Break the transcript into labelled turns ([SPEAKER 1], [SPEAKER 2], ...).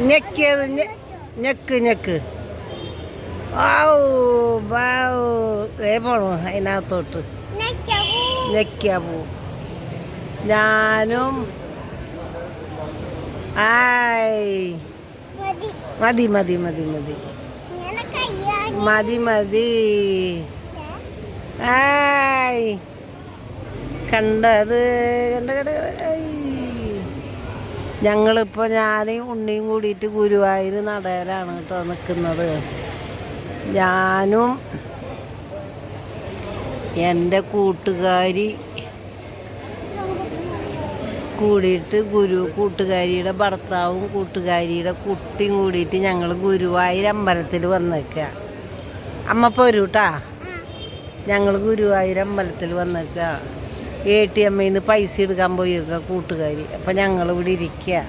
[SPEAKER 1] ഞെക്കിയത് ഞെക്ക് ഞെക്ക് പോണു അതിനകത്തോട്ട് ഞെക്കിയാ പോവും. ഞാനും മതി മതി മതി മതി മതി മതി. കണ്ടത് കണ്ട. ഞങ്ങളിപ്പോൾ ഞാനും ഉണ്ണിയും കൂടിയിട്ട് ഗുരുവായൂർ നടയിലാണ് കേട്ടോ നിൽക്കുന്നത്. ഞാനും എൻ്റെ കൂട്ടുകാരി കൂടിയിട്ട് കൂട്ടുകാരിയുടെ ഭർത്താവും കൂട്ടുകാരിയുടെ കുട്ടിയും കൂടിയിട്ട് ഞങ്ങൾ ഗുരുവായൂർ അമ്പലത്തിൽ വന്നേക്കുക. അമ്മ പോരൂ കേട്ടാ. ഞങ്ങൾ ഗുരുവായൂർ അമ്പലത്തിൽ വന്നേക്കുക. ATM-ന്ന് പൈസ എടുക്കാൻ പോയി കൂട്ടുകാരി. അപ്പം ഞങ്ങളിവിടെ ഇരിക്കുക.